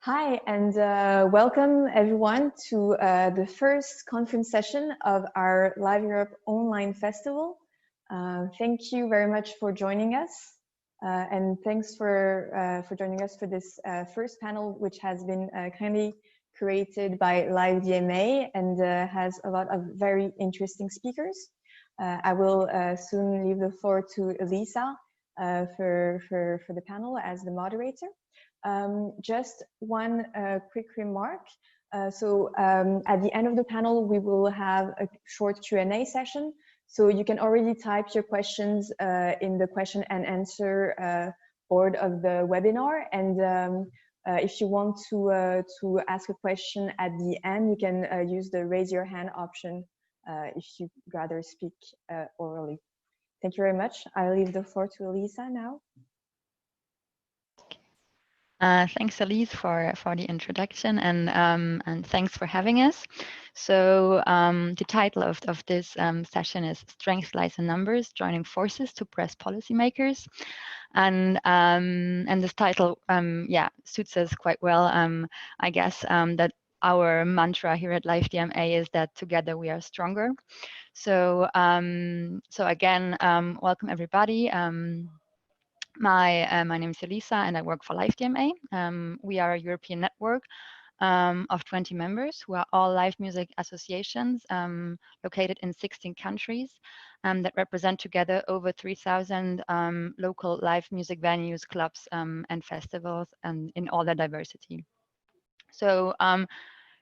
Hi, and welcome everyone to the first conference session of our Liveurope Online Festival. Thank you very much for joining us, and thanks for joining us for this first panel, which has been kindly created by LiveDMA and has a lot of very interesting speakers. I will soon leave the floor to Elisa for the panel as the moderator. Just one quick remark. At the end of the panel, we will have a short Q&A session. So you can already type your questions in the question and answer board of the webinar. And if you want to ask a question at the end, you can use the raise your hand option if you'd rather speak orally. Thank you very much. I'll leave the floor to Elisa now. Thanks, Elise, for the introduction, and thanks for having us. So the title of this session is "Strength Lies in Numbers: Joining Forces to Press Policymakers," and this title, suits us quite well. I guess that our mantra here at LiveDMA is that together we are stronger. So again, welcome everybody. My name is Elisa and I work for LiveDMA. We are a European network of 20 members who are all live music associations located in 16 countries that represent together over 3,000 local live music venues, clubs, and festivals, and in all their diversity. So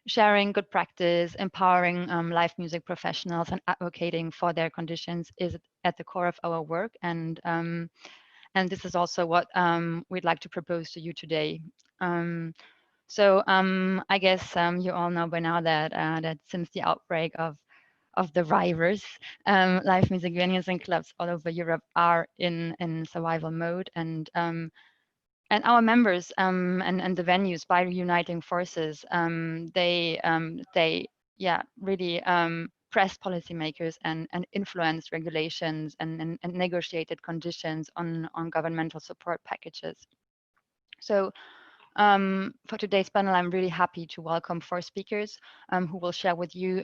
sharing good practice, empowering live music professionals, and advocating for their conditions is at the core of our work. And this is also what we'd like to propose to you today. I guess you all know by now that that since the outbreak of the virus, live music venues and clubs all over Europe are in survival mode, and our members and the venues, by uniting forces, they really press policymakers and influence regulations and negotiated conditions on governmental support packages. So for today's panel, I'm really happy to welcome 4 speakers who will share with you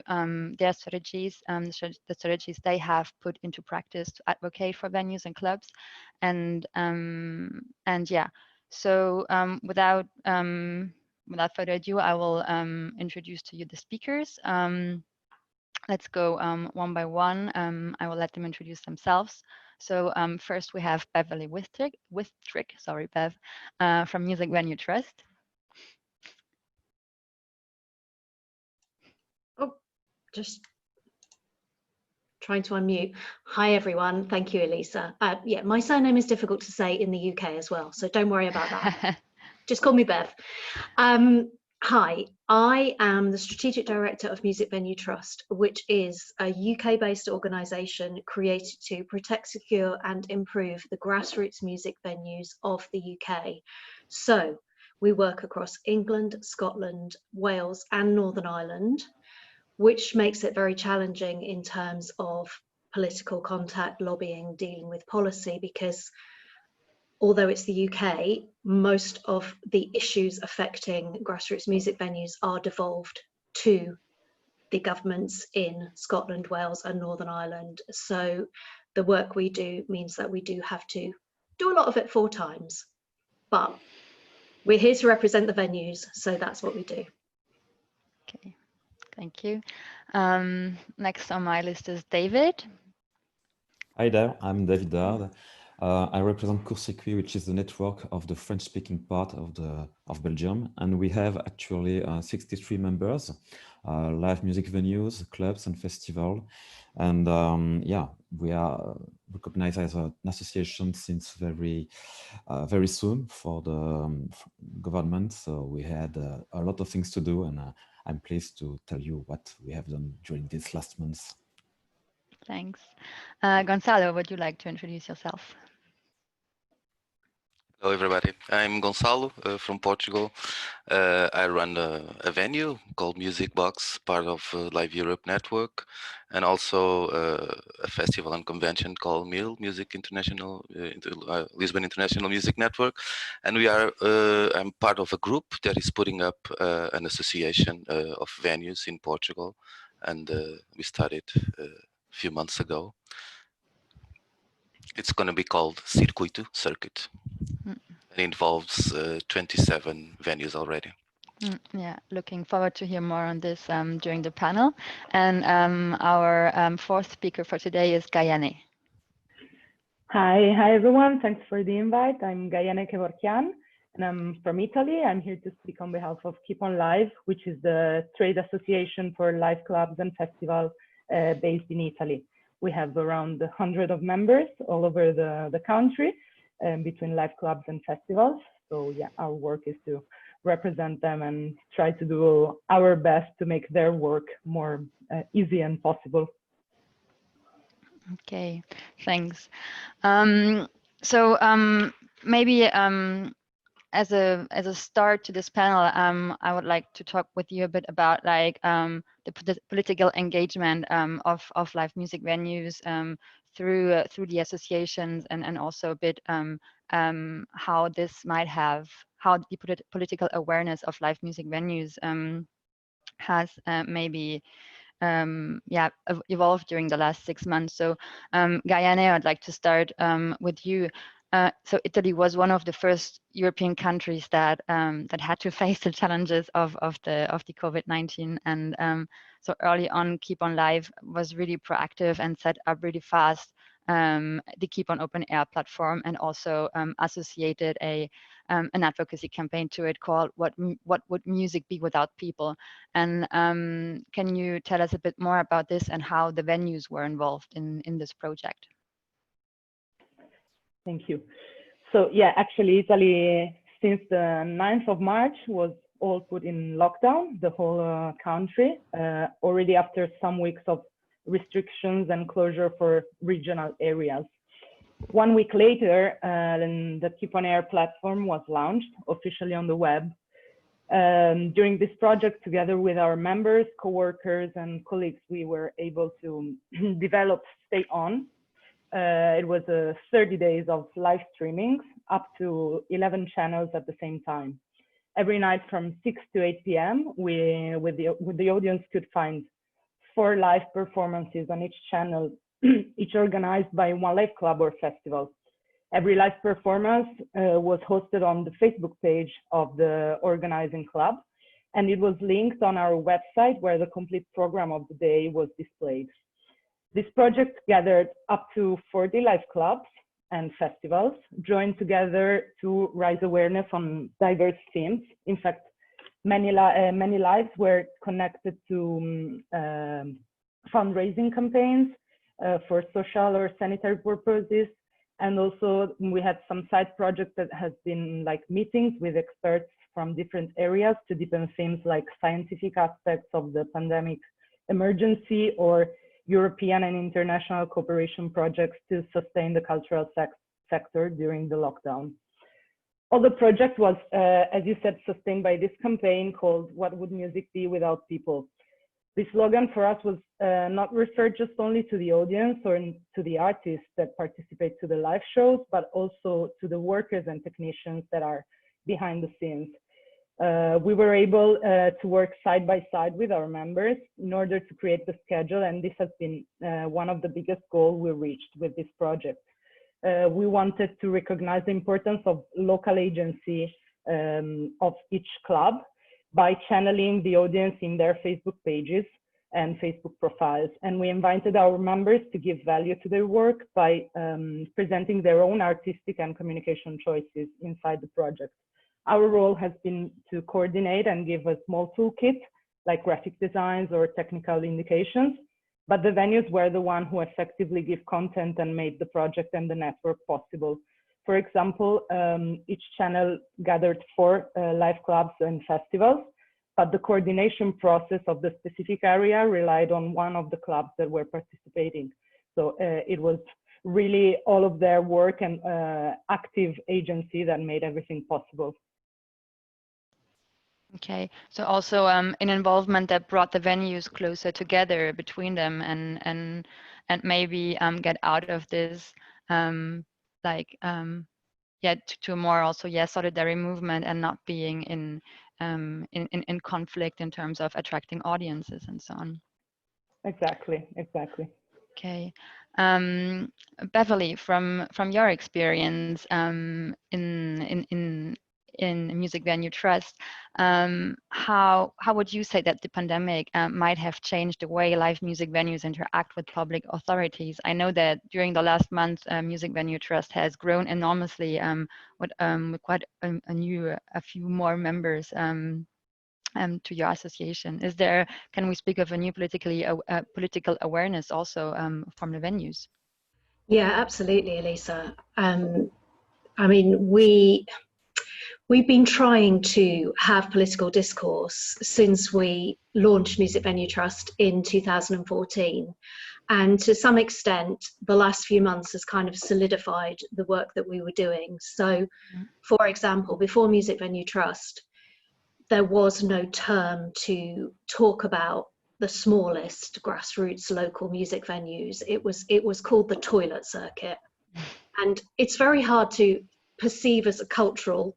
their strategies, the strategies they have put into practice to advocate for venues and clubs. And yeah, so without further ado, I will introduce to you the speakers. Let's go one by one. I will let them introduce themselves. So first we have Beverley Whitrick, sorry, Bev, from Music Venue Trust. Oh, just trying to unmute. Hi, everyone. Thank you, Elisa. Yeah, my surname is difficult to say in the UK as well, so don't worry about that. Just call me Bev. Hi, I am the Strategic Director of Music Venue Trust, which is a UK-based organisation created to protect, secure and improve the grassroots music venues of the UK. So we work across England, Scotland, Wales and Northern Ireland, which makes it very challenging in terms of political contact, lobbying, dealing with policy, because although it's the UK, most of the issues affecting grassroots music venues are devolved to the governments in Scotland, Wales and Northern Ireland. So the work we do means that we do have to do a lot of it 4 times, but we're here to represent the venues, so that's what we do. Okay, thank you. Next on my list is David. Hi there, I'm David Dehard. I represent Court-Circuit, which is the network of the French-speaking part of Belgium, and we have actually 63 members, live music venues, clubs, and festivals. And yeah, we are recognized as an association since very soon for the government. So we had a lot of things to do, and I'm pleased to tell you what we have done during these last months. Thanks. Gonçalo, would you like to introduce yourself? Hello, everybody. I'm Gonçalo from Portugal. I run a venue called Musicbox, part of Liveurope Network, and also a festival and convention called MIL, Music International, Lisbon International Music Network. And we are, I'm part of a group that is putting up an association of venues in Portugal. And we started a few months ago. It's going to be called Circuit. It involves 27 venues already. Yeah, looking forward to hear more on this during the panel. And our fourth speaker for today is Gayane. Hi everyone. Thanks for the invite. I'm Gayane Kevorkian, and I'm from Italy. I'm here to speak on behalf of Keep On Live, which is the trade association for live clubs and festivals based in Italy. We have around 100 of members all over the country between live clubs and festivals. So yeah, our work is to represent them and try to do our best to make their work more easy and possible. Okay, thanks. Maybe as a start to this panel, I would like to talk with you a bit about like the political engagement of live music venues through the associations, and also a bit how this might have, how the political awareness of live music venues has maybe evolved during the last 6 months. So Gayane, I'd like to start with you. So Italy was one of the first European countries that had to face the challenges of the COVID-19, and so early on, Keep On Live was really proactive and set up really fast the Keep On Open Air platform, and also associated an advocacy campaign to it called "What Would Music Be Without People?" And can you tell us a bit more about this and how the venues were involved in this project? Thank you. So yeah, actually Italy, since the 9th of March, was all put in lockdown, the whole country, already after some weeks of restrictions and closure for regional areas. 1 week later, the Keep On Air platform was launched officially on the web. During this project, together with our members, co-workers, and colleagues, we were able to develop Stay On. It was 30 days of live streaming, up to 11 channels at the same time. Every night from 6 to 8 p.m., with the audience could find 4 live performances on each channel, each organized by one live club or festival. Every live performance was hosted on the Facebook page of the organizing club, and it was linked on our website where the complete program of the day was displayed. This project gathered up to 40 live clubs and festivals, joined together to raise awareness on diverse themes. In fact, many lives were connected to fundraising campaigns for social or sanitary purposes. And also we had some side projects that has been like meetings with experts from different areas to deepen themes like scientific aspects of the pandemic emergency, or European and international cooperation projects to sustain the cultural sector during the lockdown. All the project was, as you said, sustained by this campaign called "What Would Music Be Without People?" This slogan for us was not referred just only to the audience or to the artists that participate to the live shows, but also to the workers and technicians that are behind the scenes. We were able to work side by side with our members in order to create the schedule, and this has been one of the biggest goals we reached with this project. We wanted to recognize the importance of local agency of each club by channeling the audience in their Facebook pages and Facebook profiles. And we invited our members to give value to their work by presenting their own artistic and communication choices inside the project. Our role has been to coordinate and give a small toolkit, like graphic designs or technical indications, but the venues were the one who effectively give content and made the project and the network possible. For example, each channel gathered 4 live clubs and festivals, but the coordination process of the specific area relied on one of the clubs that were participating. So it was really all of their work and active agency that made everything possible. Okay, so also an involvement that brought the venues closer together between them, and maybe get out of this to a more also solidary movement, and not being in conflict in terms of attracting audiences and so on. Exactly. Okay, Beverley, from your experience in Music Venue Trust, how would you say that the pandemic might have changed the way live music venues interact with public authorities? I know that during the last month, Music Venue Trust has grown enormously with quite a few more members to your association. Can we speak of a new political awareness also from the venues? Yeah, absolutely, Elisa. I mean, we've been trying to have political discourse since we launched Music Venue Trust in 2014. And to some extent, the last few months has kind of solidified the work that we were doing. So, for example, before Music Venue Trust, there was no term to talk about the smallest grassroots local music venues. It was called the toilet circuit. And it's very hard to perceive as a cultural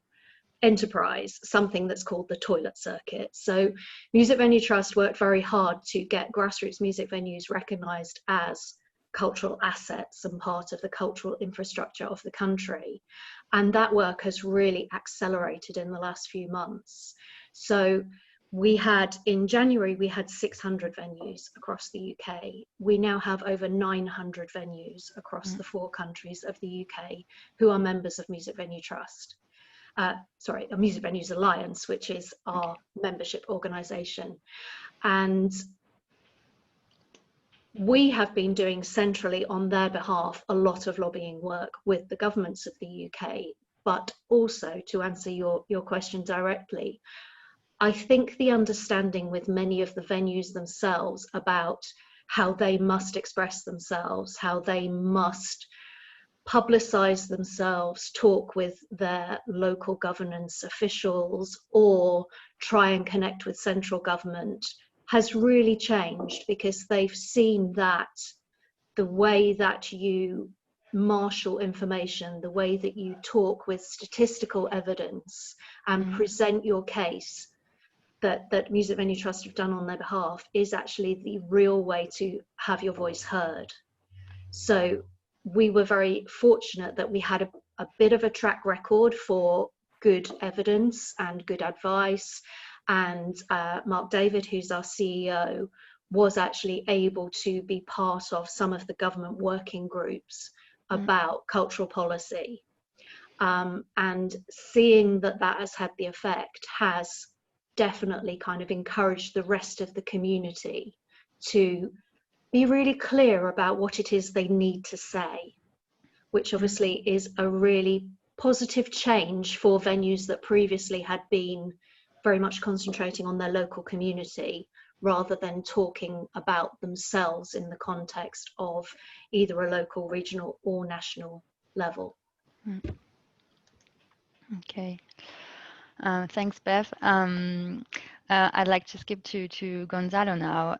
enterprise something that's called the toilet circuit. So Music Venue Trust worked very hard to get grassroots music venues recognised as cultural assets and part of the cultural infrastructure of the country. And that work has really accelerated in the last few months. So in January, we had 600 venues across the UK. We now have over 900 venues across the 4 countries of the UK who are members of Music Venue Trust. A Music Venues Alliance, which is our membership organisation. And we have been doing centrally on their behalf a lot of lobbying work with the governments of the UK, but also, to answer your question directly, I think the understanding with many of the venues themselves about how they must express themselves, how they must publicise themselves, talk with their local governance officials, or try and connect with central government has really changed, because they've seen that the way that you marshal information, the way that you talk with statistical evidence and present your case that Music Venue Trust have done on their behalf is actually the real way to have your voice heard. So we were very fortunate that we had a bit of a track record for good evidence and good advice. And Mark David, who's our CEO, was actually able to be part of some of the government working groups about cultural policy. And seeing that has had the effect has definitely kind of encouraged the rest of the community to be really clear about what it is they need to say, which obviously is a really positive change for venues that previously had been very much concentrating on their local community rather than talking about themselves in the context of either a local, regional or national level. Okay. Thanks, Bev. I'd like to skip to Gonçalo now.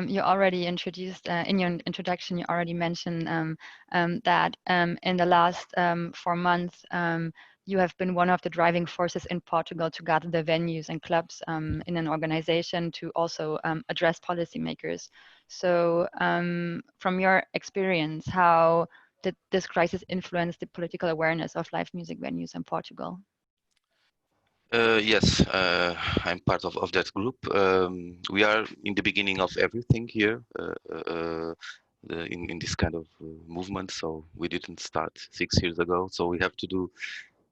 You already introduced, in your introduction, you already mentioned that in the last 4 months, you have been one of the driving forces in Portugal to gather the venues and clubs in an organization to also address policymakers. So from your experience, how did this crisis influence the political awareness of live music venues in Portugal? Yes, I'm part of that group. We are in the beginning of everything here in this kind of movement. So we didn't start 6 years ago. So we have to do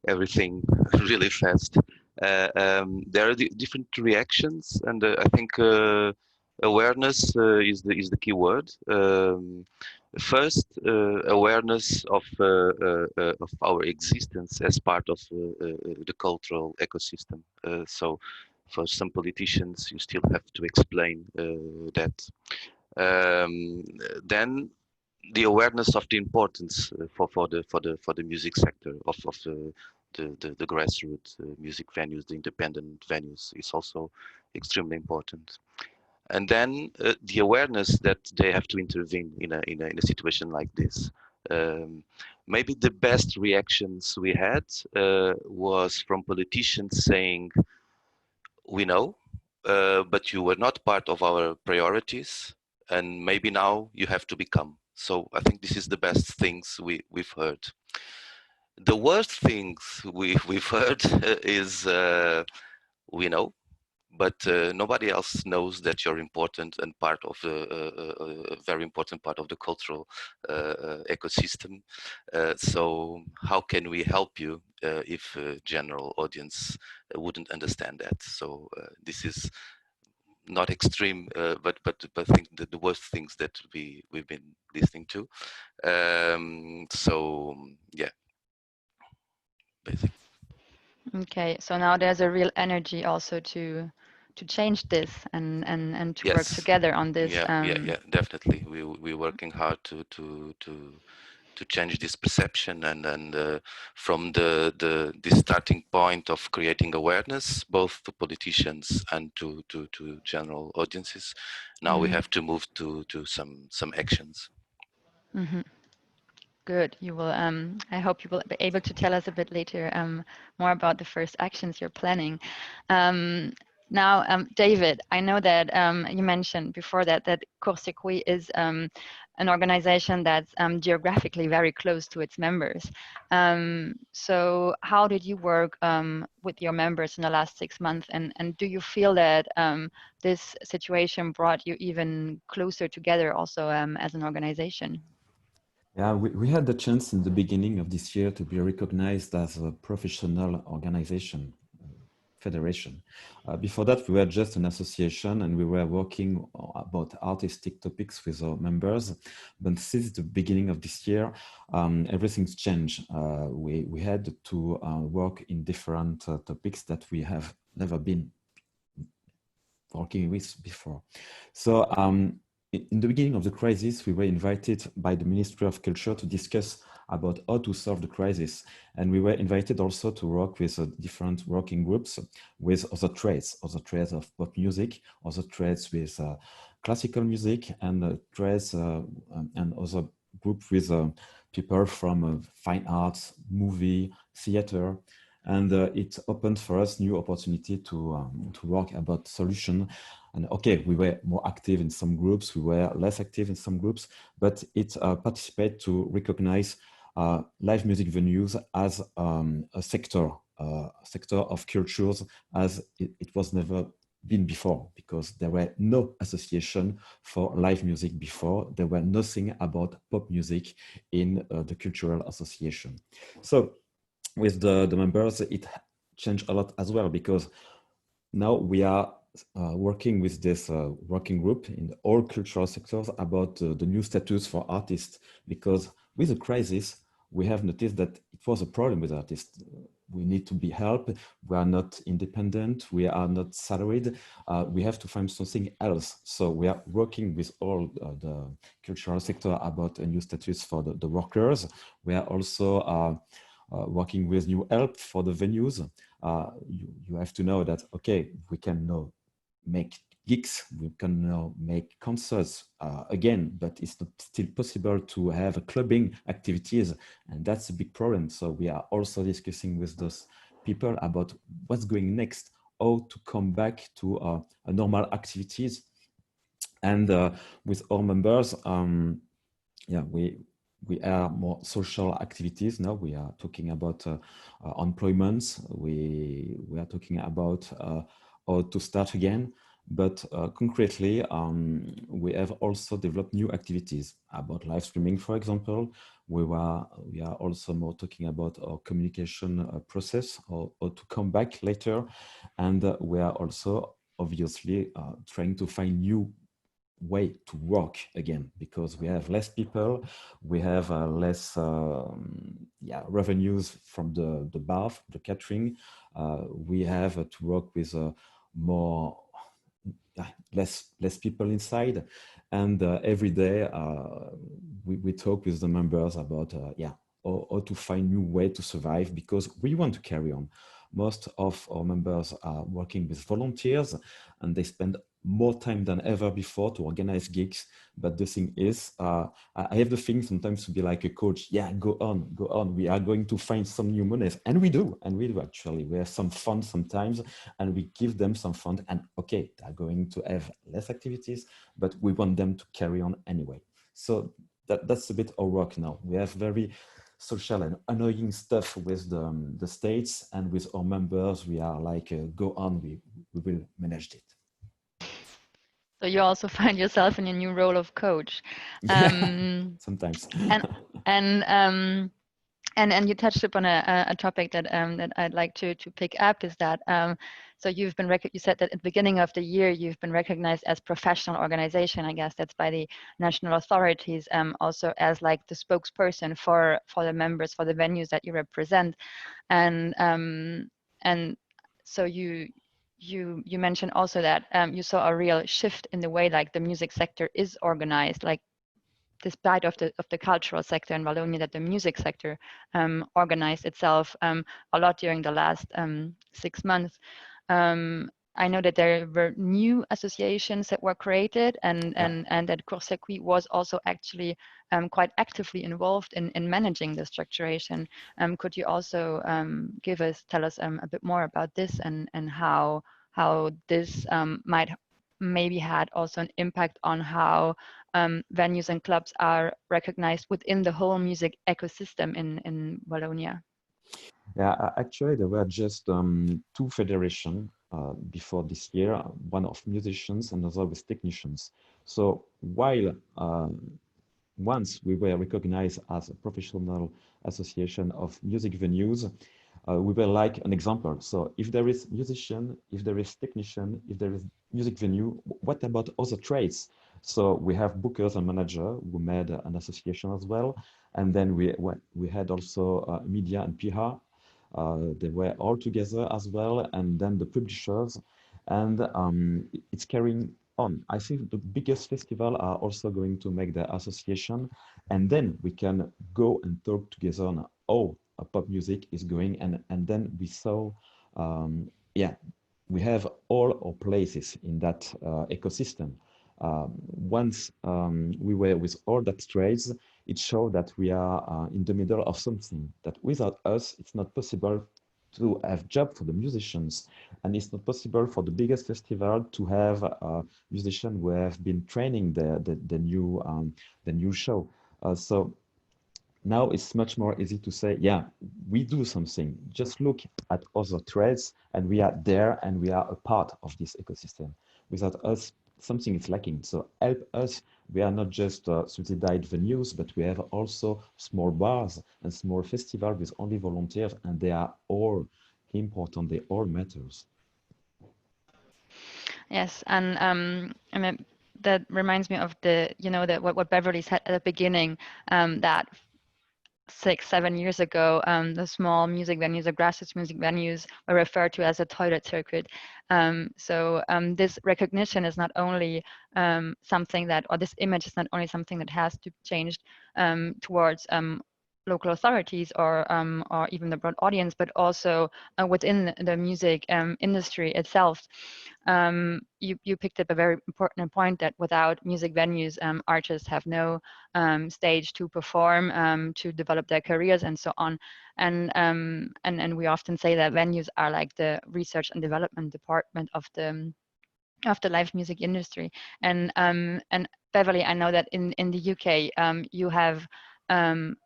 everything really fast. There are different reactions, and I think awareness is the key word. First, awareness of our existence as part of the cultural ecosystem. So, for some politicians, you still have to explain that. Then, the awareness of the importance for the music sector of the grassroots music venues, the independent venues, is also extremely important. And then the awareness that they have to intervene in a situation like this. Maybe the best reactions we had was from politicians saying, "We know, but you were not part of our priorities, and maybe now you have to become." So I think this is the best things we've heard. The worst things we've heard is "We know, but nobody else knows that you're important and part of a very important part of the cultural ecosystem. So how can we help you if general audience wouldn't understand that?" So this is not extreme, but I think the worst things that we've been listening to. So yeah, basically. Okay, so now there's a real energy also to change this and to work Yes. together on this. Yeah, definitely. We're working hard to change this perception, and from the starting point of creating awareness, both to politicians and to general audiences. Now we have to move to some actions. Good. You will. I hope you will be able to tell us a bit later more about the first actions you're planning. Now, David, I know that you mentioned before that Court-Circuit is an organization that's geographically very close to its members. So how did you work with your members in the last 6 months? And do you feel that this situation brought you even closer together also as an organization? Yeah, we had the chance in the beginning of this year to be recognized as a professional organization, federation. Before that, we were just an association and we were working about artistic topics with our members. But since the beginning of this year, everything's changed. We had to work in different topics that we have never been working with before. So in the beginning of the crisis, we were invited by the Ministry of Culture to discuss about how to solve the crisis. And we were invited also to work with different working groups with other trades of pop music, other trades with classical music, and trades and other group with people from fine arts, movie, theater. And it opened for us new opportunity to work about solution. And okay, we were more active in some groups, we were less active in some groups, but it participated to recognize live music venues as a sector of cultures as it was never been before, because there were no association for live music before. There were nothing about pop music in the cultural association. So with the members, it changed a lot as well, because now we are working with this working group in all cultural sectors about the new status for artists, because with the crisis, we have noticed that it was a problem with artists. We need to be helped. We are not independent. We are not salaried. We have to find something else. So we are working with all the cultural sector about a new status for the workers. We are also working with new help for the venues. You have to know that, okay, we can now make gigs, we can now make concerts again, but it's not still possible to have clubbing activities, and that's a big problem. So we are also discussing with those people about what's going next, how to come back to a normal activities. And with our members, yeah, we are more social activities now. We are talking about employment. We are talking about how to start again. But concretely, we have also developed new activities about live streaming, for example. We are also more talking about our communication process, or to come back later. And we are also obviously trying to find new way to work again, because we have less people, we have less revenues from the bar, the catering. We have to work with more less people inside, and every day we talk with the members about how to find new way to survive, because we want to carry on. Most of our members are working with volunteers, and they spend more time than ever before to organize gigs. But the thing is, I have the thing sometimes to be like a coach. Yeah, go on. We are going to find some new monies, and we do actually. We have some fun sometimes, and we give them some fun. And okay, they're going to have less activities, but we want them to carry on anyway. So that's a bit our work now. We have very social and annoying stuff with the states, and with our members we are like, go on, we will manage it. So you also find yourself in a new role of coach. Sometimes. And you touched upon a topic that that I'd like to pick up, is that so you've been you said that at the beginning of the year you've been recognized as professional organization. I guess that's by the national authorities, also as like the spokesperson for the members, for the venues that you represent, and so you mentioned also that you saw a real shift in the way like the music sector is organized, like despite of the cultural sector in Wallonia, that the music sector organized itself a lot during the last 6 months. I know that there were new associations that were created, and that Court Circuit was also actually quite actively involved in managing the structuration. Could you also tell us a bit more about this, and how this might maybe had also an impact on how venues and clubs are recognized within the whole music ecosystem in Wallonia? Yeah, actually there were just 2 federations before this year, one of musicians and another with technicians. So while once we were recognized as a professional association of music venues, we were like an example. So if there is musician, if there is technician, if there is music venue, what about other trades? So we have bookers and manager who made an association as well. And then we had also media and PR. They were all together as well. And then the publishers, and it's carrying on. I think the biggest festival are also going to make their association, and then we can go and talk together on how pop music is going, and then we saw, we have all our places in that ecosystem. Once we were with all that trades, it showed that we are in the middle of something that without us, it's not possible to have job for the musicians, and it's not possible for the biggest festival to have musicians who have been training the new show. So now it's much more easy to say, yeah, we do something. Just look at other trades, and we are there, and we are a part of this ecosystem. Without us, something is lacking. So help us. We are not just subsidized venues, but we have also small bars and small festivals with only volunteers, and they are all important. They all matters. Yes, and I mean, that reminds me of that what Beverley said at the beginning, that 6-7 years ago, the small music venues, the grassroots music venues, were referred to as a toilet circuit. So this recognition is not only something that, or this image is not only something that has to change towards local authorities or even the broad audience, but also within the music industry itself. You picked up a very important point, that without music venues, artists have no stage to perform, to develop their careers, and so on. And we often say that venues are like the research and development department of the live music industry. And Beverley, I know that in the UK, you have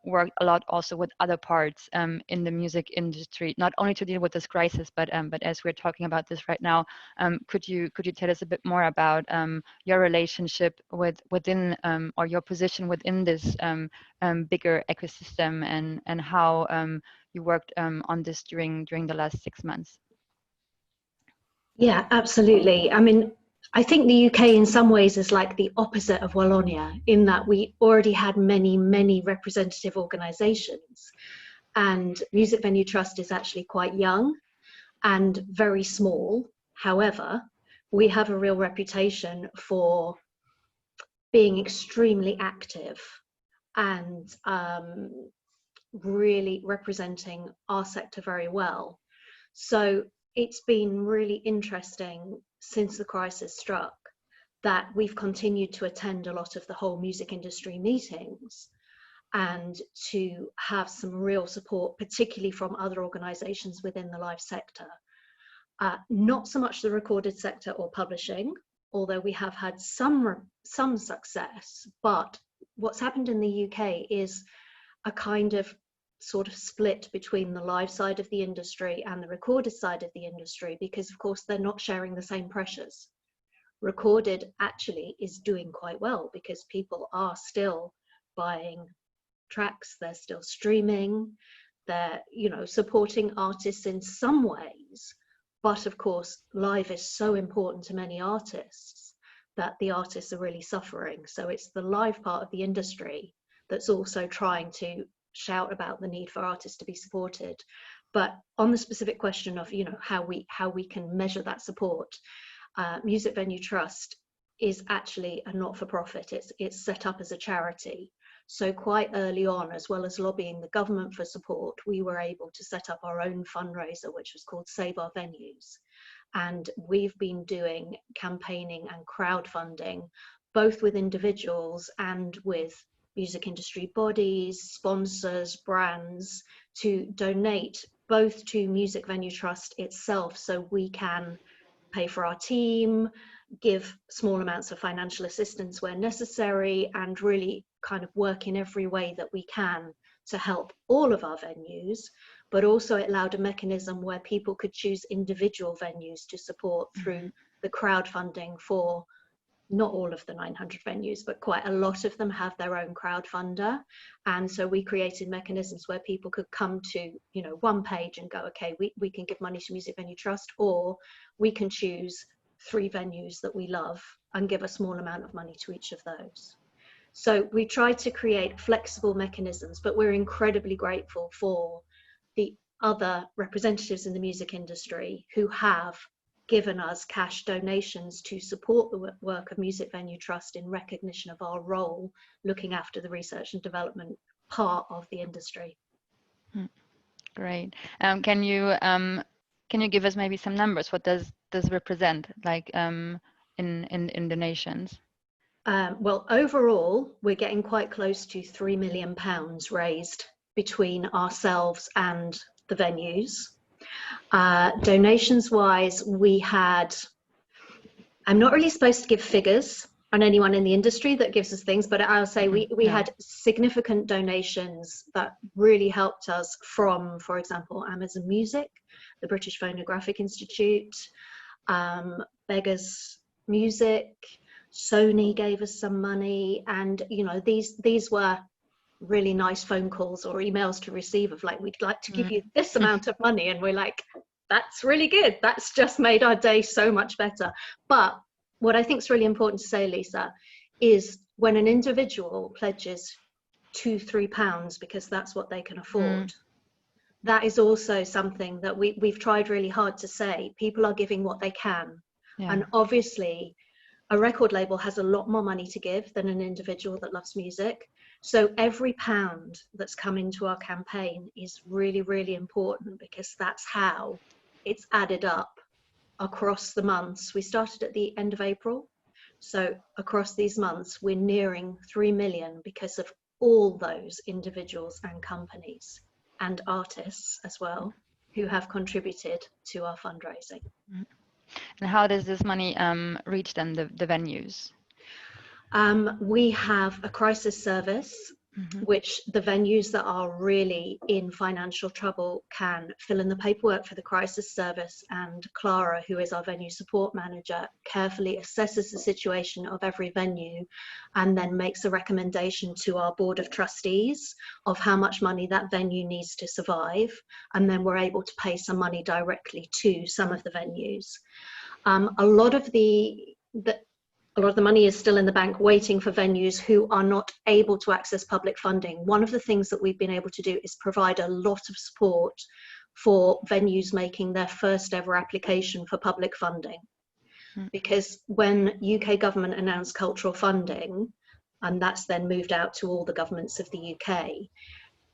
worked a lot also with other parts in the music industry, not only to deal with this crisis, but as we're talking about this right now, could you tell us a bit more about your relationship within or your position within this bigger ecosystem, and how you worked on this during the last 6 months? Yeah, absolutely. I mean, I think the UK in some ways is like the opposite of Wallonia, in that we already had many representative organisations, and Music Venue Trust is actually quite young and very small. However, we have a real reputation for being extremely active and really representing our sector very well. So it's been really interesting since the crisis struck that we've continued to attend a lot of the whole music industry meetings and to have some real support, particularly from other organisations within the live sector. Not so much the recorded sector or publishing, although we have had some success, but what's happened in the UK is a kind of sort of split between the live side of the industry and the recorded side of the industry, because of course they're not sharing the same pressures. Recorded actually is doing quite well because people are still buying tracks, they're still streaming, they're, you know, supporting artists in some ways. But of course, live is so important to many artists that the artists are really suffering. So it's the live part of the industry that's also trying to shout about the need for artists to be supported. But on the specific question of, you know, how we can measure that support, Music Venue Trust is actually a not-for-profit. It's set up as a charity. So quite early on, as well as lobbying the government for support, we were able to set up our own fundraiser, which was called Save Our Venues. And we've been doing campaigning and crowdfunding, both with individuals and with music industry bodies, sponsors, brands, to donate both to Music Venue Trust itself, so we can pay for our team, give small amounts of financial assistance where necessary, and really kind of work in every way that we can to help all of our venues. But also it allowed a mechanism where people could choose individual venues to support through the crowdfunding for not all of the 900 venues, but quite a lot of them have their own crowdfunder. And so we created mechanisms where people could come to, you know, one page and go, okay, we can give money to Music Venue Trust, or we can choose 3 venues that we love and give a small amount of money to each of those. So we try to create flexible mechanisms, but we're incredibly grateful for the other representatives in the music industry who have given us cash donations to support the work of Music Venue Trust in recognition of our role looking after the research and development part of the industry. Great. Can you give us maybe some numbers? What does this represent, like in donations? Well, overall, we're getting quite close to £3 million raised between ourselves and the venues. Donations wise, we had, I'm not really supposed to give figures on anyone in the industry that gives us things, but I'll say we had significant donations that really helped us from, for example, Amazon Music, the British Phonographic Institute, Beggars Music, Sony gave us some money, and you know, these were really nice phone calls or emails to receive of like, we'd like to give you this amount of money, and we're like, that's really good, that's just made our day so much better. But what I think is really important to say, Lisa, is when an individual pledges £2-3 because that's what they can afford, that is also something that we've tried really hard to say. People are giving what they can, and obviously a record label has a lot more money to give than an individual that loves music. So every pound that's come into our campaign is really, really important, because that's how it's added up across the months. We started at the end of April. So across these months, we're nearing 3 million because of all those individuals and companies and artists as well who have contributed to our fundraising. And how does this money reach then the venues? We have a crisis service, which the venues that are really in financial trouble can fill in the paperwork for the crisis service, and Clara, who is our venue support manager, carefully assesses the situation of every venue and then makes a recommendation to our board of trustees of how much money that venue needs to survive, and then we're able to pay some money directly to some of the venues. A lot of the money is still in the bank waiting for venues who are not able to access public funding. One of the things that we've been able to do is provide a lot of support for venues making their first ever application for public funding. because when UK government announced cultural funding, and that's then moved out to all the governments of the UK,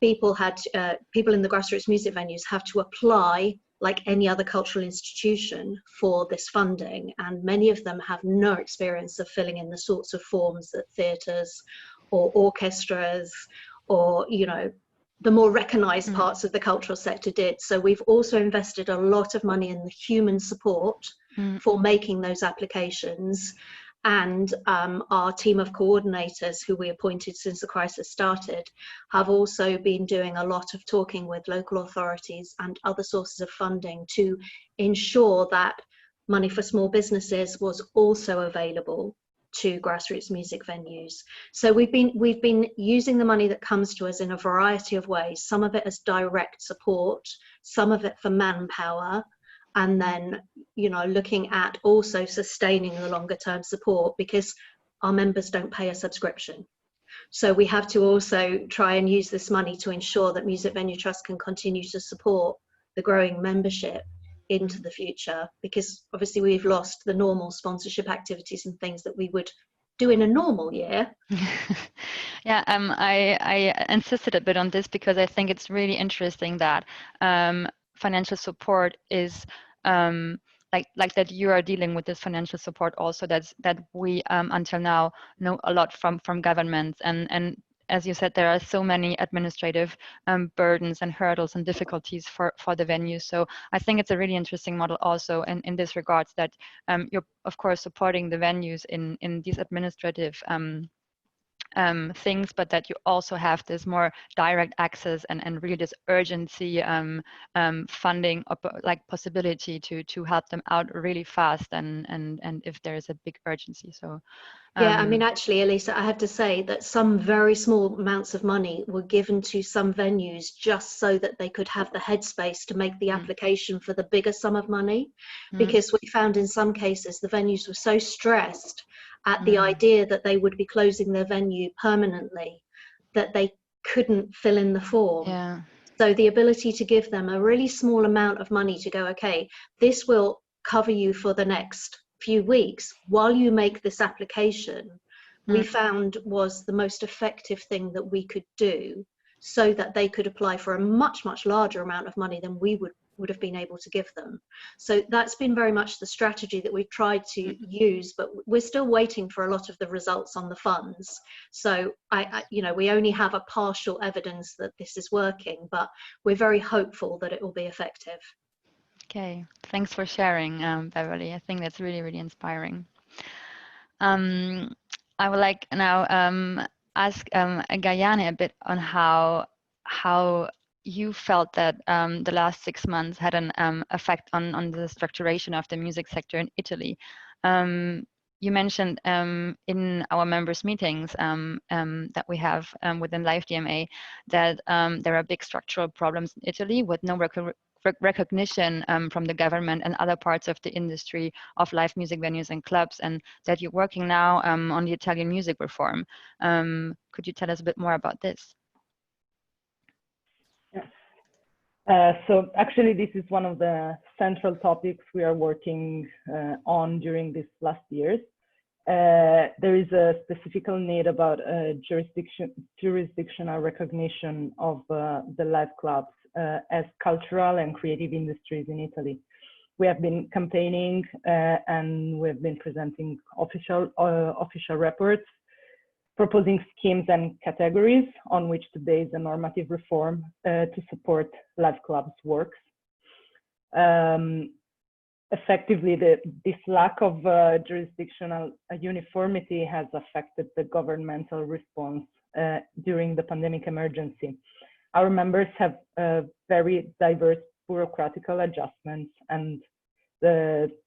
people in the grassroots music venues have to apply like any other cultural institution for this funding, and many of them have no experience of filling in the sorts of forms that theatres or orchestras or, you know, the more recognised parts of the cultural sector did. So we've also invested a lot of money in the human support for making those applications. And our team of coordinators who we appointed since the crisis started have also been doing a lot of talking with local authorities and other sources of funding to ensure that money for small businesses was also available to grassroots music venues. So we've been using the money that comes to us in a variety of ways, some of it as direct support, some of it for manpower, and then, you know, looking at also sustaining the longer term support, because our members don't pay a subscription. So we have to also try and use this money to ensure that Music Venue Trust can continue to support the growing membership into the future, because obviously we've lost the normal sponsorship activities and things that we would do in a normal year. Yeah, I insisted a bit on this because I think it's really interesting that financial support is like that you are dealing with this financial support also, that we until now know a lot from governments, and as you said, there are so many administrative burdens and hurdles and difficulties for the venues. So I think it's a really interesting model also in this regards, that you're of course supporting the venues in these administrative things, but that you also have this more direct access and really this urgency funding like possibility to help them out really fast and if there is a big urgency. So yeah, I mean, actually, Elisa, I have to say that some very small amounts of money were given to some venues just so that they could have the headspace to make the application for the bigger sum of money, because we found in some cases the venues were so stressed at the idea that they would be closing their venue permanently that they couldn't fill in the form. Yeah. So the ability to give them a really small amount of money to go, okay, this will cover you for the next few weeks while you make this application, we found was the most effective thing that we could do, so that they could apply for a much larger amount of money than we would have been able to give them. So that's been very much the strategy that we've tried to use, but we're still waiting for a lot of the results on the funds. So I you know, we only have a partial evidence that this is working, but we're very hopeful that it will be effective. Okay, thanks for sharing, Beverley. I think that's really, really inspiring. I would like now ask Gayane a bit on how you felt that the last 6 months had an effect on the structuration of the music sector in Italy. You mentioned in our members' meetings that we have within LiveDMA that there are big structural problems in Italy with no recognition from the government and other parts of the industry of live music venues and clubs, and that you're working now on the Italian music reform. Could you tell us a bit more about this? So actually, this is one of the central topics we are working on during these last years. There is a specific need about jurisdictional recognition of the live clubs as cultural and creative industries in Italy. We have been campaigning and we've been presenting official reports, proposing schemes and categories on which to base a normative reform to support live clubs' works. Effectively, this lack of jurisdictional uniformity has affected the governmental response during the pandemic emergency. Our members have very diverse bureaucratical adjustments, and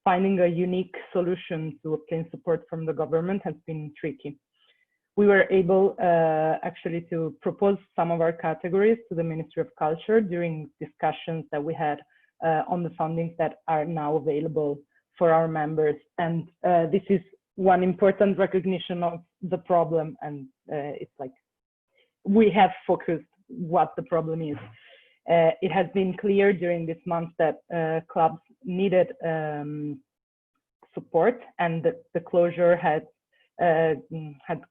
finding a unique solution to obtain support from the government has been tricky. We were able actually to propose some of our categories to the Ministry of Culture during discussions that we had on the fundings that are now available for our members. And this is one important recognition of the problem. And it's like, we have focused what the problem is. It has been clear during this month that clubs needed support, and the closure had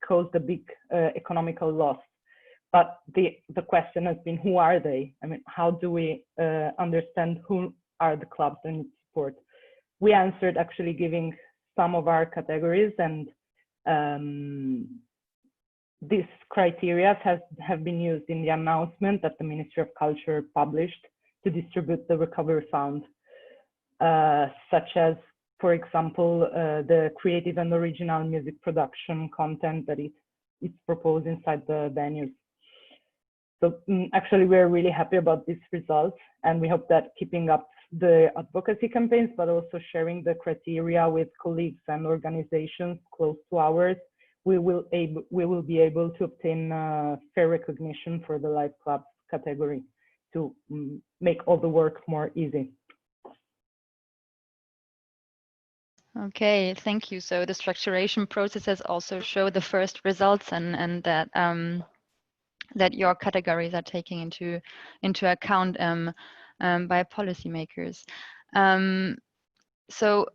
caused a big economical loss. But the question has been, who are they? I mean, how do we understand who are the clubs that need support? We answered actually giving some of our categories, and these criteria have been used in the announcement that the Ministry of Culture published to distribute the recovery fund, such as, for example, the creative and original music production content that it's proposed inside the venues. So actually, we're really happy about these results, and we hope that keeping up the advocacy campaigns, but also sharing the criteria with colleagues and organizations close to ours, we will be able to obtain fair recognition for the live clubs category to make all the work more easy. Okay, thank you. So the structuration processes also show the first results, and that that your categories are taking into account by policymakers. So,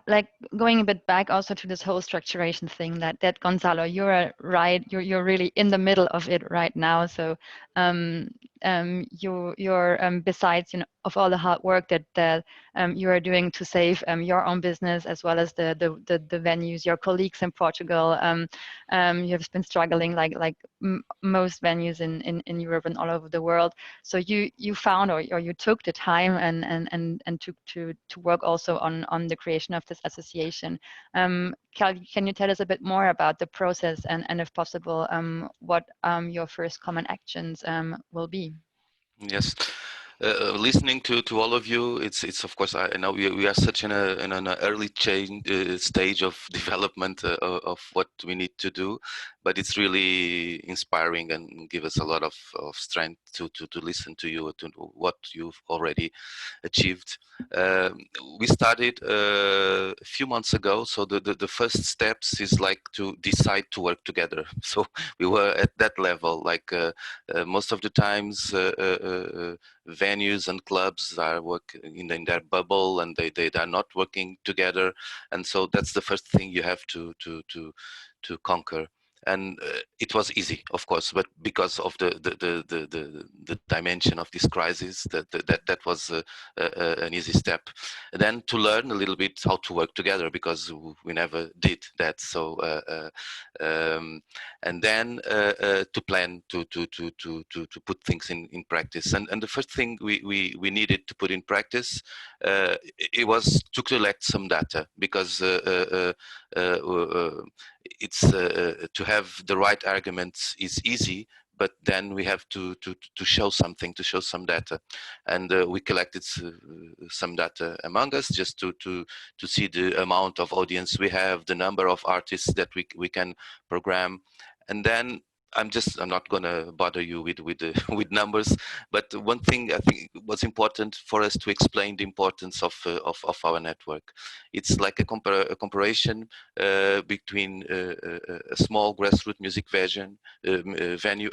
like, going a bit back also to this whole structuration thing, that Gonçalo, you're right, you're really in the middle of it right now. So you're besides, you know, of all the hard work that you are doing to save your own business, as well as the venues, your colleagues in Portugal, you have been struggling like most venues in Europe and all over the world. So you found, or you took the time and to work also on the creation of this association. Can you tell us a bit more about the process, and if possible, what your first common actions will be? Yes. Listening to all of you, it's of course, I know we are such in an early stage of development of what we need to do, but it's really inspiring and give us a lot of strength to listen to you, to what you've already achieved. We started a few months ago, so the first steps is like to decide to work together. So we were at that level, like most of the times venues and clubs are working in their bubble, and they are not working together, and so that's the first thing you have to conquer. And it was easy, of course, but because of the dimension of this crisis, that was an easy step. And then to learn a little bit how to work together, because we never did that. So and then to plan to put things in practice. And the first thing we needed to put in practice, it was to collect some data, because it's to have the right arguments is easy, but then we have to show something, to show some data. And we collected some data among us, just to see the amount of audience we have, the number of artists that we can program. And then I'm not going to bother you with numbers, but one thing I think was important for us to explain the importance of our network. It's like a comparison between a small grassroots music venue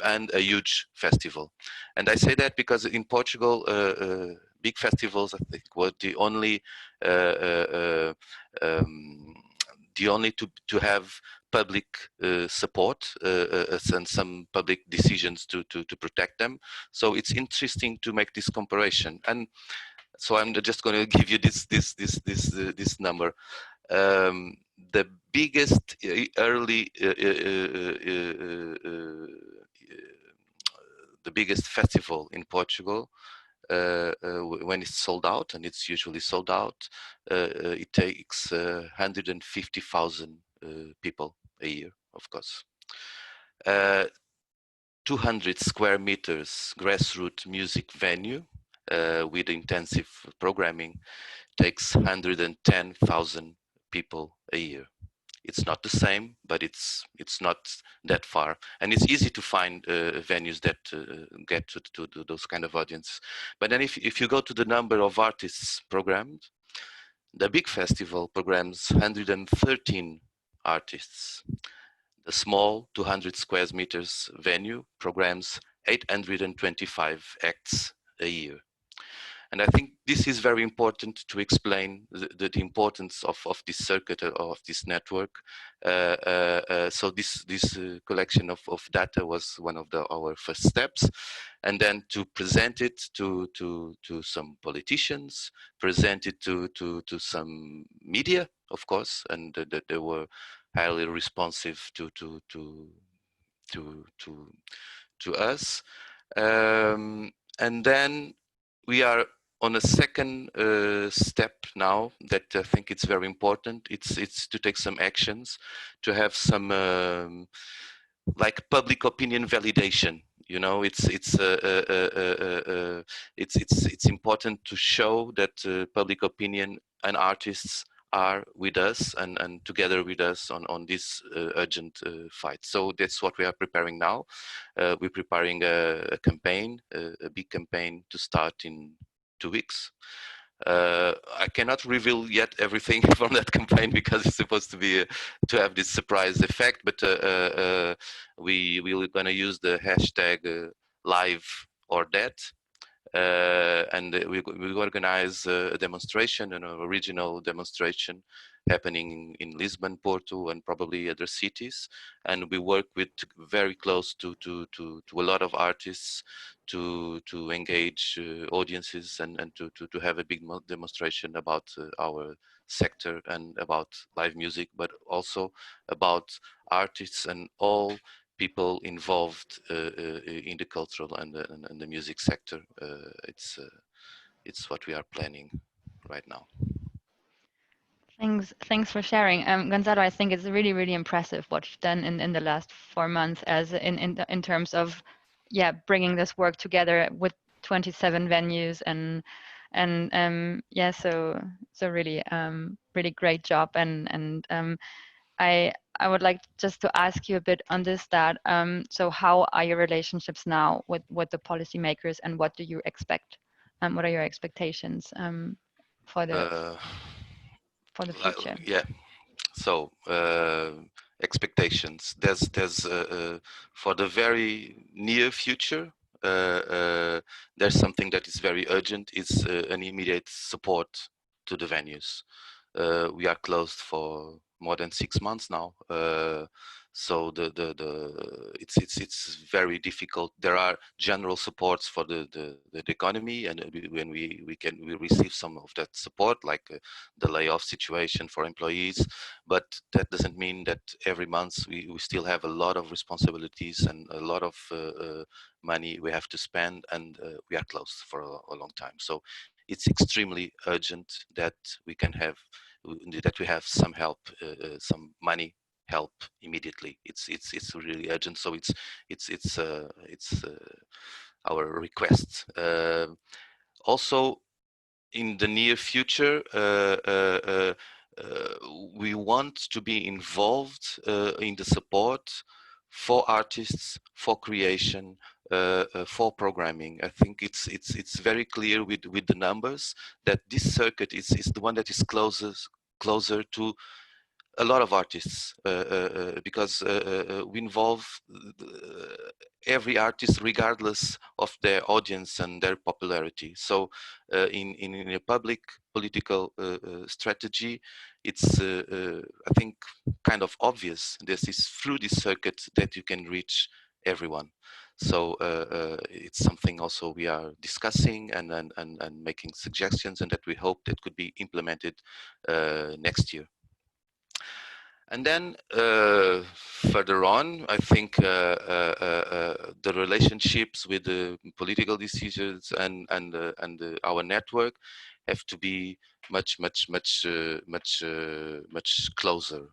and a huge festival. And I say that because in Portugal, big festivals, I think, were the only to have public support and some public decisions to protect them. So it's interesting to make this comparison. And so I'm just going to give you this number. The biggest the biggest festival in Portugal, when it's sold out, and it's usually sold out, it takes 150,000 people a year, of course. 200 square meters grassroots music venue with intensive programming takes 110,000 people a year. It's not the same, but it's not that far, and it's easy to find venues that get to those kind of audience. But then if you go to the number of artists programmed, the big festival programs 113 artists. The small 200 square meters venue programs 825 acts a year. And I think this is very important to explain the importance of this circuit, of this network. So this collection of data was one of our first steps, and then to present it to some politicians, present it to some media, of course, and that they were highly responsive to us. And then we are on a second step now that I think it's very important. It's to take some actions, to have some like public opinion validation. You know, it's important to show that public opinion and artists are with us and together with us on this urgent fight. So that's what we are preparing now. We're preparing a campaign, a big campaign to start in 2 weeks. I cannot reveal yet everything from that campaign because it's supposed to be to have this surprise effect, but we're going to use the hashtag live or dead. And we organize a demonstration, an original demonstration happening in Lisbon, Porto, and probably other cities. And we work with very close to a lot of artists to engage audiences and to have a big demonstration about our sector and about live music, but also about artists and all people involved in the cultural and the music sector. It's what we are planning right now. Thanks for sharing. Gonçalo, I think it's really, really impressive what you've done in the last 4 months as in terms of, yeah, bringing this work together with 27 venues and yeah, so really, really great job. And I would like just to ask you a bit on this, that so how are your relationships now with the policymakers, and what do you expect? What are your expectations for the future? Yeah. So expectations. There's for the very near future. There's something that is very urgent. It's an immediate support to the venues. We are closed for more than 6 months now. So it's very difficult. There are general supports for the economy, and when we receive some of that support, like the layoff situation for employees, but that doesn't mean that every month we still have a lot of responsibilities and a lot of money we have to spend, and we are closed for a long time. So it's extremely urgent that we have some help, some money help immediately. It's really urgent. So it's our request. Also, in the near future, we want to be involved in the support for artists, for creation, for programming. I think it's very clear with the numbers that this circuit is the one that is closer to a lot of artists, because we involve every artist regardless of their audience and their popularity. So in a public political strategy, it's I think kind of obvious. This is through this circuit that you can reach everyone. So it's something also we are discussing and making suggestions, and that we hope that could be implemented next year. And then further on, I think the relationships with the political decisions and our network have to be much closer.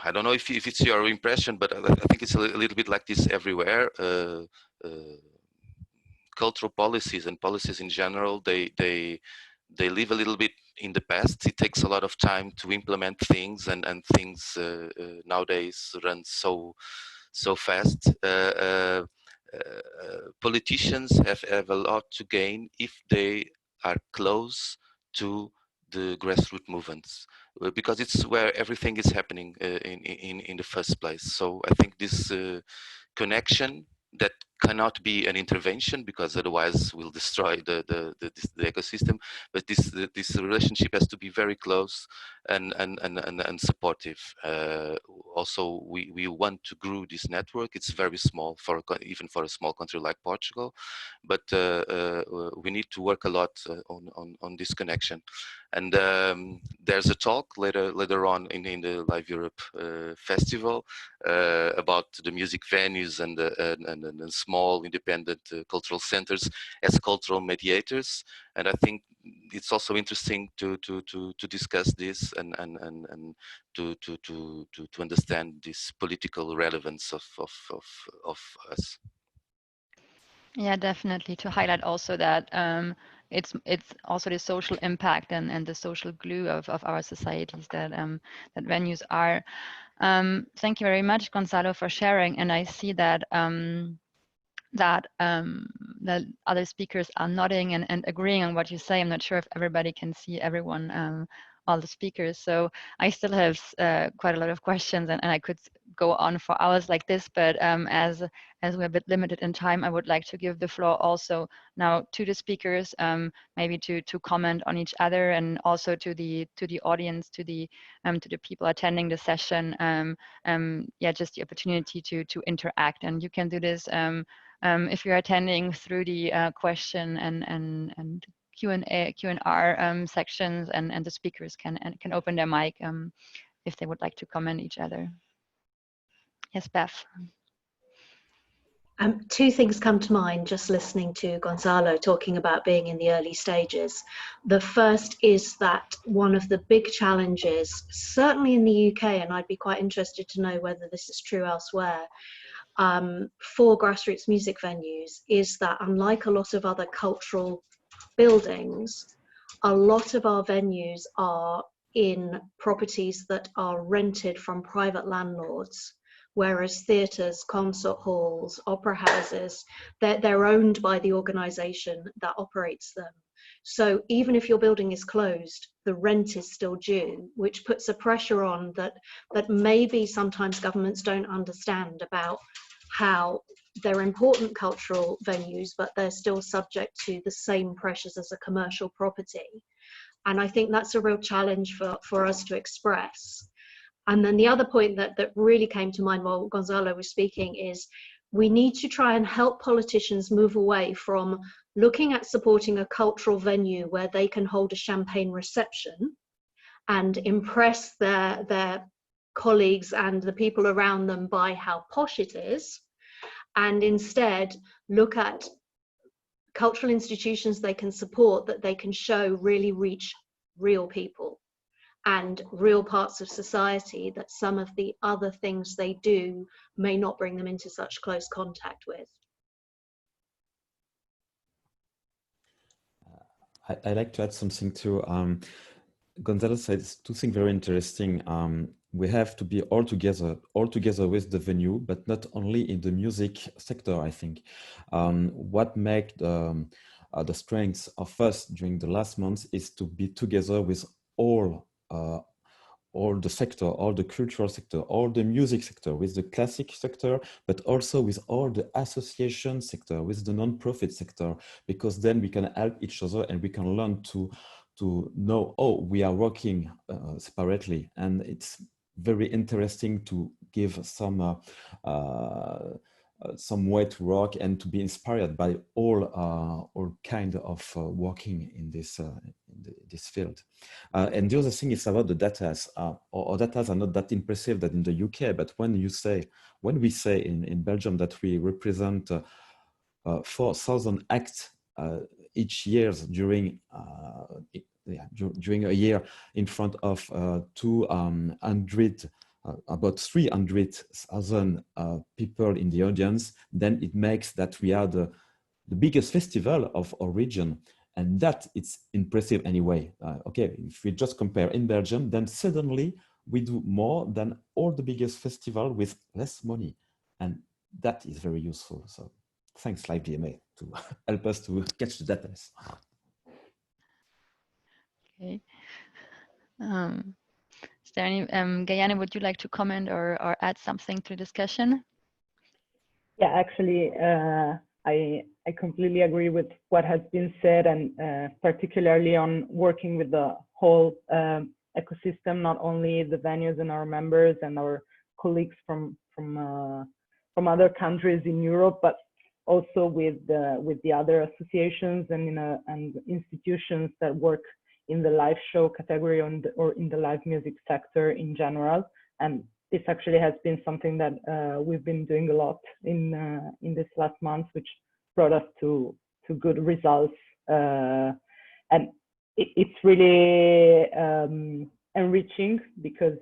I don't know if it's your impression, but I think it's a little bit like this everywhere. Cultural policies and policies in general, they live a little bit in the past. It takes a lot of time to implement things, and things nowadays run so fast. Politicians have a lot to gain if they are close to the grassroots movements, because it's where everything is happening in the first place. So I think this connection that cannot be an intervention, because otherwise we'll destroy the ecosystem. But this relationship has to be very close and supportive. Also, we want to grow this network. It's very small even for a small country like Portugal, but we need to work a lot on this connection. And there's a talk later on in the Liveurope Festival about the music venues and small independent cultural centers as cultural mediators. And I think it's also interesting to discuss this and to understand this political relevance of us. Yeah, definitely. To highlight also that it's also the social impact and the social glue of our societies that that venues are. Thank you very much, Gonçalo, for sharing. And I see that that other speakers are nodding and agreeing on what you say. I'm not sure if everybody can see everyone, all the speakers. So I still have quite a lot of questions, and I could go on for hours like this. But as we're a bit limited in time, I would like to give the floor also now to the speakers, maybe to comment on each other, and also to the audience, to the people attending the session. Yeah, just the opportunity to interact, and you can do this. If you're attending through the question and Q&R sections, and the speakers can open their mic if they would like to comment each other. Yes, Beth. Two things come to mind just listening to Gonçalo talking about being in the early stages. The first is that one of the big challenges, certainly in the UK, and I'd be quite interested to know whether this is true elsewhere, for grassroots music venues, is that unlike a lot of other cultural buildings, a lot of our venues are in properties that are rented from private landlords, whereas theatres, concert halls, opera houses, they're owned by the organisation that operates them. So even if your building is closed, the rent is still due, which puts a pressure on that maybe sometimes governments don't understand about how they're important cultural venues, but they're still subject to the same pressures as a commercial property. And I think that's a real challenge for us to express. And then the other point that really came to mind while Gonçalo was speaking is we need to try and help politicians move away from looking at supporting a cultural venue where they can hold a champagne reception and impress their colleagues and the people around them by how posh it is, and instead look at cultural institutions they can support, that they can show really reach real people and real parts of society that some of the other things they do may not bring them into such close contact with. I'd like to add something too. Gonçalo said two things very interesting. We have to be all together with the venue, but not only in the music sector, I think. What makes the strengths of us during the last months is to be together with all the sector, all the cultural sector, all the music sector, with the classic sector, but also with all the association sector, with the non-profit sector, because then we can help each other and we can learn to know, oh, we are working separately. And it's very interesting to give some way to work and to be inspired by all kind of working in this field. And the other thing is about the data. Our data are not that impressive that in the UK, but when we say in Belgium that we represent 4,000 acts each year during a year in front of 200 about 300,000 people in the audience, then it makes that we are the biggest festival of our region, and that it's impressive anyway. Okay, if we just compare in Belgium, then suddenly we do more than all the biggest festival with less money, and that is very useful. So thanks LiveVMA to help us to catch the data. Okay. Is there any, Gayane, would you like to comment or add something to the discussion? Yeah, actually, I completely agree with what has been said, and particularly on working with the whole ecosystem, not only the venues and our members and our colleagues from other countries in Europe, but also with the other associations and institutions that work in the live show category or in the live music sector in general. And this actually has been something that we've been doing a lot in this last month, which brought us to good results. And it's really enriching, because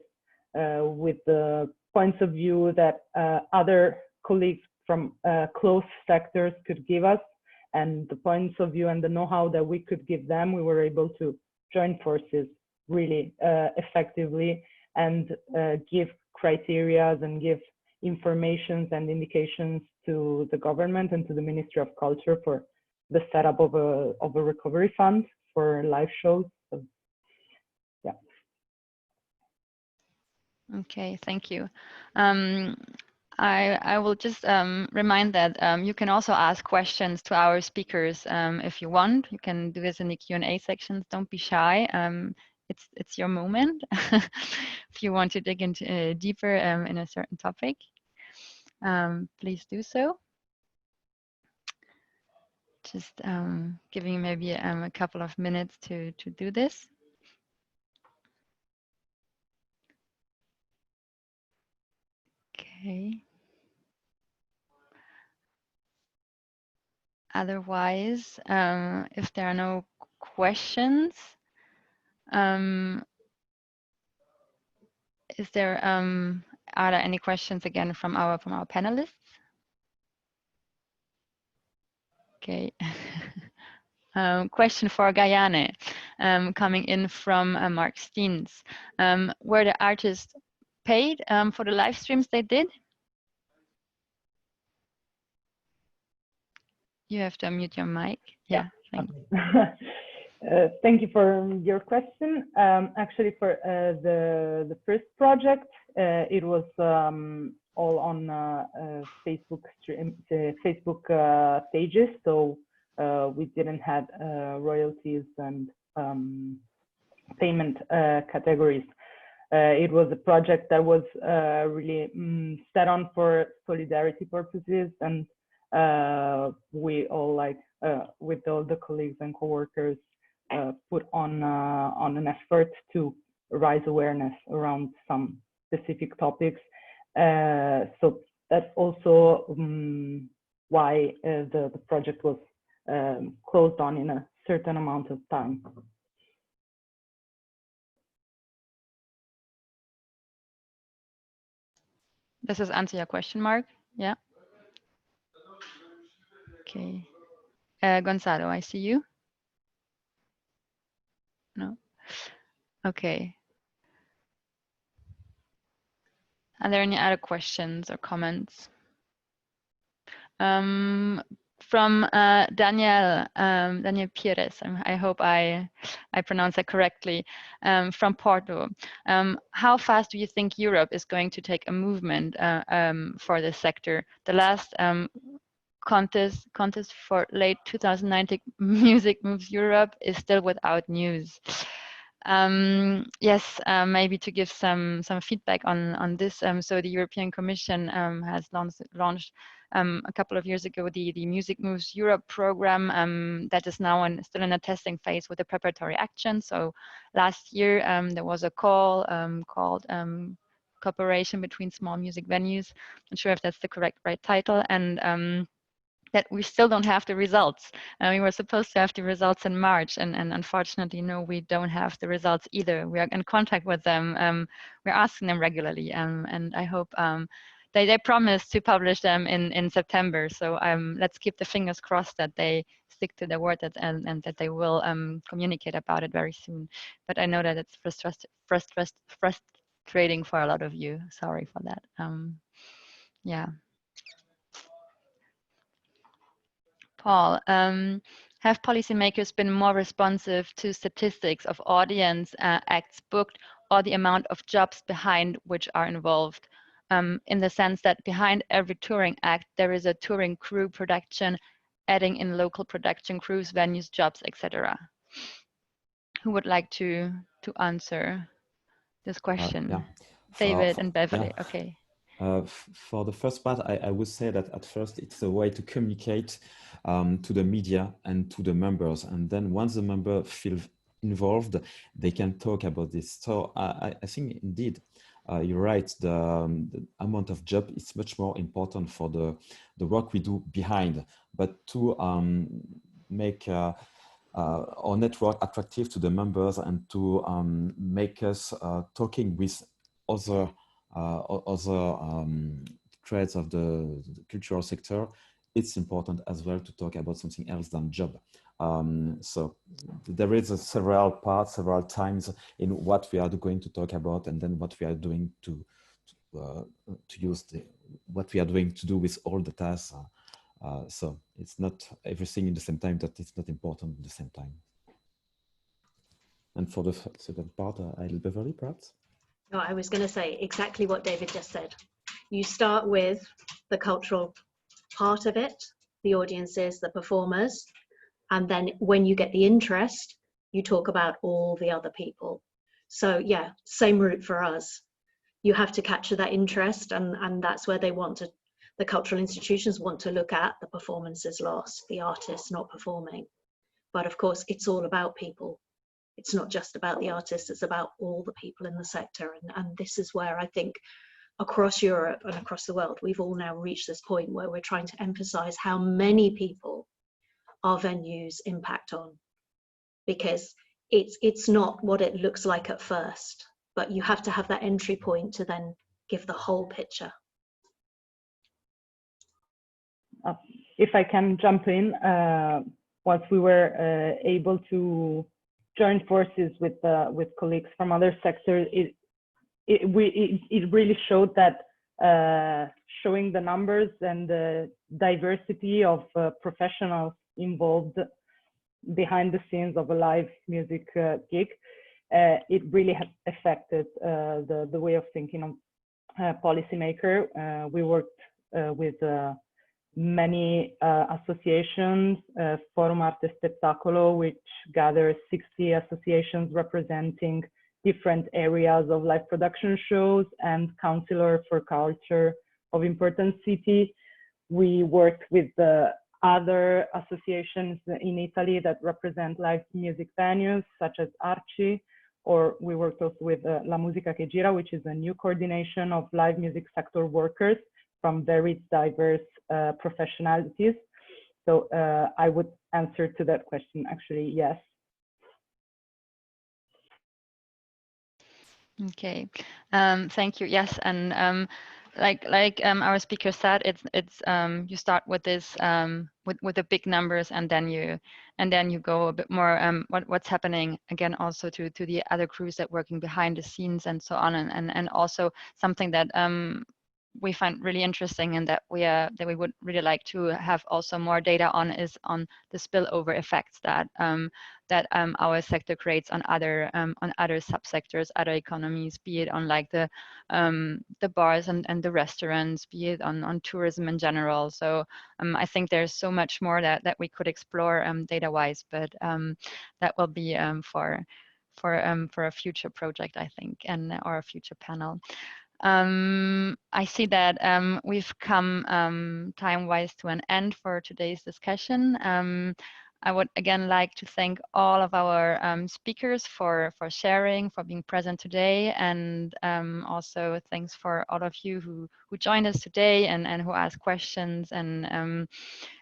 with the points of view that other colleagues from close sectors could give us, and the points of view and the know-how that we could give them, we were able to join forces really effectively and give criteria and give informations and indications to the government and to the Ministry of Culture for the setup of a recovery fund for live shows. So, yeah. Okay, thank you. I will just remind that you can also ask questions to our speakers if you want. You can do this in the Q&A sections. Don't be shy. It's your moment if you want to dig into deeper in a certain topic. Please do so. Just giving you maybe a couple of minutes to do this. Okay. Otherwise, if there are no questions, is there are there any questions again from our panelists? Okay. Question for Guyane, coming in from Mark Steens. Were the artists paid for the live streams they did? You have to unmute your mic. Yeah, thanks. Thank you for your question. Actually, for the first project, it was all on Facebook pages, so we didn't have royalties and payment categories. It was a project that was really set on for solidarity purposes, and we all, like with all the colleagues and coworkers, put on an effort to raise awareness around some specific topics. So that's also why the project was closed on in a certain amount of time. Does this answer your question, Mark? Yeah. Okay. Gonçalo, I see you. No. Okay. Are there any other questions or comments? From Daniel Pires, I hope I pronounced that correctly, from Porto. How fast do you think Europe is going to take a movement for this sector? The last contest for late 2019 Music Moves Europe is still without news. Yes, maybe to give some feedback on this. So the European Commission has launched a couple of years ago the Music Moves Europe program that is now still in a testing phase with the preparatory action. So last year there was a call called Cooperation Between Small Music Venues. Not sure if that's the right title, and that we still don't have the results. We were supposed to have the results in March, and unfortunately, no, we don't have the results either. We are in contact with them. We're asking them regularly, and I hope they promise to publish them in September. So let's keep the fingers crossed that they stick to their word and that they will communicate about it very soon. But I know that it's frustrating for a lot of you. Sorry for that. Yeah. Paul, have policymakers been more responsive to statistics of audience acts booked or the amount of jobs behind which are involved? in the sense that behind every touring act, there is a touring crew production, adding in local production crews, venues, jobs, etc. Who would like to answer this question? Yeah. David and Beverley. Yeah. Okay. For the first part, I would say that at first it's a way to communicate to the media and to the members. And then once the member feels involved, they can talk about this. So I think indeed, you're right, the amount of job is much more important for the work we do behind. But to make our network attractive to the members and to make us talking with other threads of the cultural sector, it's important as well to talk about something else than job. So there is several parts, several times in what we are going to talk about, and then what we are doing to use what we are doing to do with all the tasks. So it's not everything in the same time that it's not important at the same time. And for the second part, I'll Beverley, perhaps? No, I was going to say exactly what David just said. You start with the cultural part of it, the audiences, the performers, and then when you get the interest, you talk about all the other people. So yeah, same route for us. You have to capture that interest, and that's where they want to, the cultural institutions want to look at the performances lost, the artists not performing. But of course, it's all about people. It's not just about the artists, it's about all the people in the sector. And this is where I think across Europe and across the world, we've all now reached this point where we're trying to emphasize how many people our venues impact on. Because it's not what it looks like at first, but you have to have that entry point to then give the whole picture. If I can jump in, once we were able to join forces with colleagues from other sectors, it really showed that showing the numbers and the diversity of professionals involved behind the scenes of a live music gig, it really has affected the way of thinking of policymaker. We worked with many associations, Forum Arte Spettacolo, which gathers 60 associations representing different areas of live production shows, and Counselor for Culture of Important City. We worked with the other associations in Italy that represent live music venues, such as Arci, or we worked also with La Musica Che Gira, which is a new coordination of live music sector workers from very diverse professionalities. So I would answer to that question, actually, yes. Okay, thank you. Yes, and like our speaker said, it's you start with this with the big numbers, and then you go a bit more what's happening again also to the other crews that working behind the scenes and so on, and also something that we find really interesting and that we would really like to have also more data on is on the spillover effects that our sector creates on other subsectors, other economies, be it on like the bars and the restaurants, be it on tourism in general. So I think there's so much more that we could explore data-wise, but that will be for a future project, I think, or a future panel. I see that we've come time-wise to an end for today's discussion. I would again like to thank all of our speakers for sharing, for being present today, and also thanks for all of you who joined us today and who asked questions, and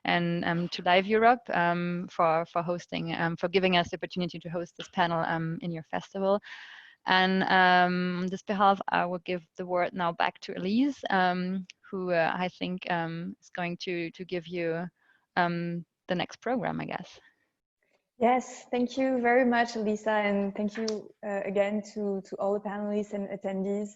to Liveurope for hosting, for giving us the opportunity to host this panel in your festival. And on this behalf, I will give the word now back to Elisa, who I think is going to give you the next program, I guess. Yes, thank you very much, Elisa, and thank you again to all the panelists and attendees.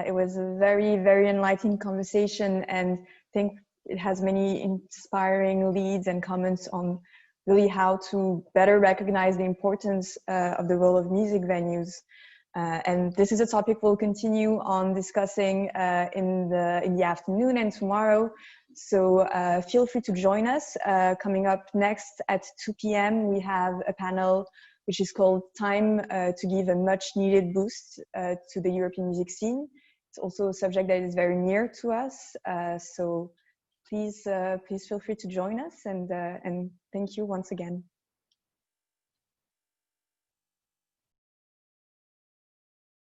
It was a very, very enlightening conversation, and I think it has many inspiring leads and comments on really how to better recognize the importance of the role of music venues And this is a topic we'll continue on discussing in the afternoon and tomorrow. So feel free to join us. Coming up next at 2 p.m. we have a panel which is called Time to Give a Much Needed Boost to the European music scene. It's also a subject that is very near to us. So please feel free to join us, and thank you once again.